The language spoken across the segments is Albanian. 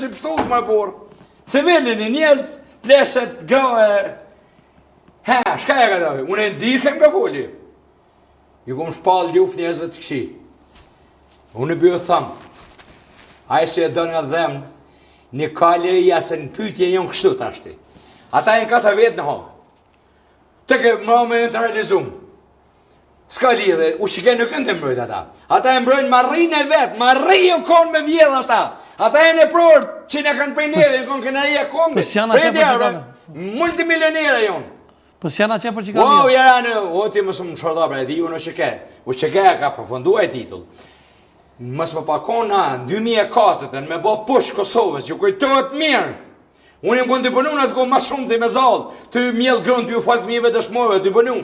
që pështut më burë. Civilin i njës, pleshet, gëve. Shka e ka dojë? Unë e ndirë kem ka foli. Ju kom shpal luft njëzve të këshi. Unë e bjë thëmë, a e që e dënë e dhemë, një kalje i asë në pytje njën kështu të ashti. Ata e në 4 vetë në hongë. Të ke më me në të realizumë. Ska lidhe, u shike nuk në të mbrojt ata. Ata e mbrojnë marrinë e vetë, marrinë e konë me vjedh ata. Ata e në prorë që në kanë pejnere, në konë kënëria konë. Pës janë a që për që kanë? Multimilionere jonë. Pës janë a që për që kanë? Wow, jera në, o ti mësë më shorda bre, di ju në shike. U shike ka përfundua e titull. Mësë më pakon na, në 2004, me bo push Kosovës, që kujtojt mirë. Unë im kënë të pënu në të kohë ma shumë të i me zalë, të mjellë grënë, të ju falë të mjeve dëshmojve, të i pënu.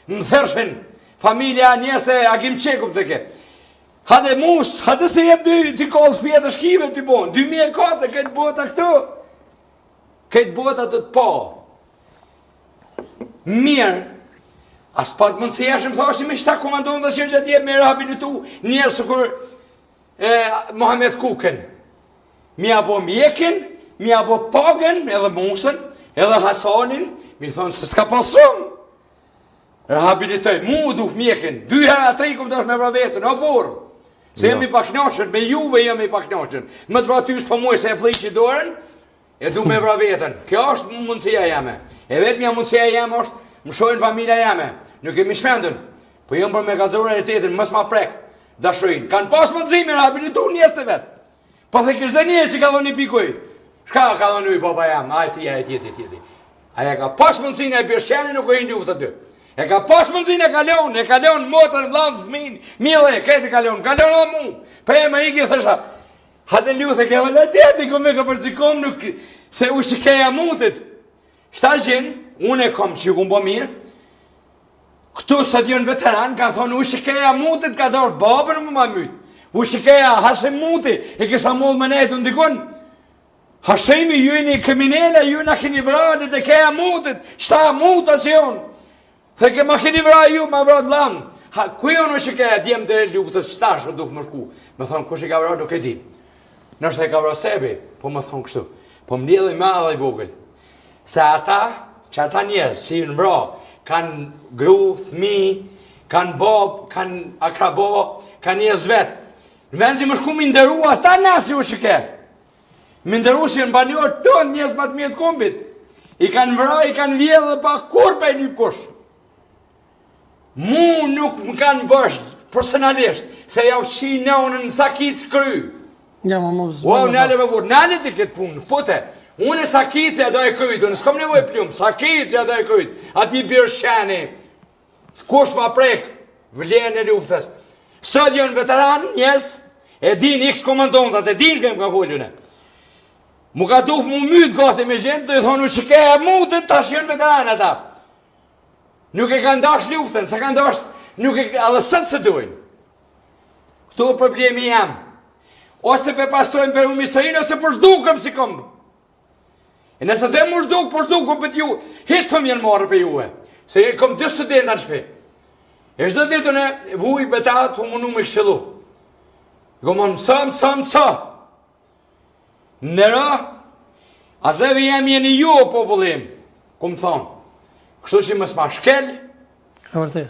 Më thërshin, familja njeste Agim Qekup të ke. Hade mus, hade se jem të kollë spjetë të shkive të i bonë. 2004, këtë bota këtu. Këtë bota të të po. Mirë, as pat mundë se jashëm thashim i 7 komandonë të që gjatë jetë me rehabilitu njerë së kur Mohamed Kuken. Mi abo mjekin, mi abo pagën, edhe musën, edhe Hasanin, mi thonë se s'ka pasëm. Rehabilitoj, mu duk mjekin, 2 herë a 3 kom dash me vra vetën, o burë. Se jemi paknoqën, me juve jemi paknoqën. Më të vratys për muaj se e fliqë i dorën, e du me vra vetën. Kjo është mundësia jeme. E vetë mja mundësia jeme është më shojnë familja jeme. Nuk kemi shpendën, po jëmë për me gazorën e tetin, mësë ma prek, dashurinë. Kanë pas mundësimi rehabilitu njës të vetë. Po the kështë dhe njës i ka dhoni pikuj. Shka ka dhoni uj baba jam, a e thia e tjeti. Aja ka pas mundësini e bjërshqeni nuk e hindu të dy. E ka pas mundësin e kalon, motër, vlamë, fëmin, mile, këtë kalon edhe mu. Për e më iki thësha, hate luthë e ke vëllë tjeti, ku me ka përcikom nuk, se u shikeja mutit. Shta gjenë, unë e kom që ju kumbo mirë, këtu stadion veteran, ka thonë u shikeja mutit, ka dorë babën më ma mytë. U shikeja Hashim muti, e kisha mollë më nejtë unë dikon. Hashimi ju e një kriminele, ju në keni vralit e keja mutit, shta muta që jonë. Dhe ke ma keni vra ju, ma vrat lanë. Kujo në shikeja djemë të luftës qëtash o duk më shku. Me thonë, kush i ka vra nuk e di. Nështë e ka vra sebi, po më thonë kështu. Po më ndjeli ma dhe i vogël. Se ata, që ata njës, si në vra, kanë gru, thmi, kanë bob, kanë akrabo, kanë njës vetë. Në vend si më shku më ndëru, ata nasi u shike. Më ndëru si në banjor tënë njës më të mjetë kombit. I kanë vra, i kanë vjedhë dhe pa kur pa i një kush. Mu nuk më kanë bësht personalisht, se ja u qi nëunën në sakit kry. Ja, më wow, nële me burë, nële të këtë punë, pote. Unë e sakit që ja do e kryt, unë s'kom nevoj plumë, sakit që ja do e kryt. Ati birë sheni, kush ma prek, vlerën e luftës. Stadion veteran, njës, e din x komandontat, e din shkem ka foljune. Mu ka duf mu mytë gati me gjenë, të i thonë u shikeja mu të tash jënë veteran ata. Nuk e kanë dash luftën, se kanë dash, nuk e edhe sëtë se dojnë. Këtu e problemi jam. Ose pe pastrojnë për umisterinë, ose për shdukëm si këmbë. E nëse dhe më shdukë, për shdukëm për t'ju, hishtë për mjenë marrë për juve. Se e kom 2 studenta në shpe. E shdo ditën e vuj betat, hu mënu me këshilu. Gëmon mësa. Nëra, a dheve jemi jeni ju o popullim, ku më thonë. Kështu që mësë ma shkel,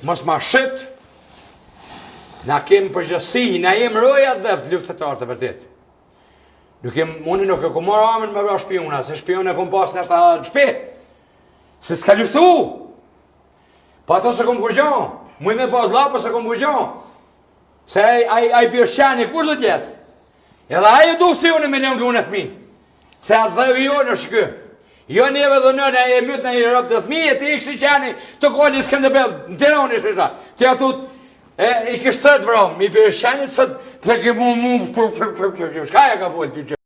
mësë ma shët, na kemë përgjësi, na jemë rojat dhe të luftetarë të vërtet. Unë nuk e ku marë amën me vra shpiona, se shpiona e ku më pas në të shpe, se s'ka luftu. Pa ato se ku më kërgjon, muj me pas lapë se ku më kërgjon, se a i bjërshani, kush do tjetë? Edhe a i du si unë me leon gëunet minë, se a dhe jo në shkë. Jo neve dhe nëne e mytë në i rëpë të thmije të ikë si qani të koni Skënderbeu, në Tiranë i shësha. Të atut i kështë të vramë, i bërë shenit sëtë dhe ke mu, shka ja ka folë të që.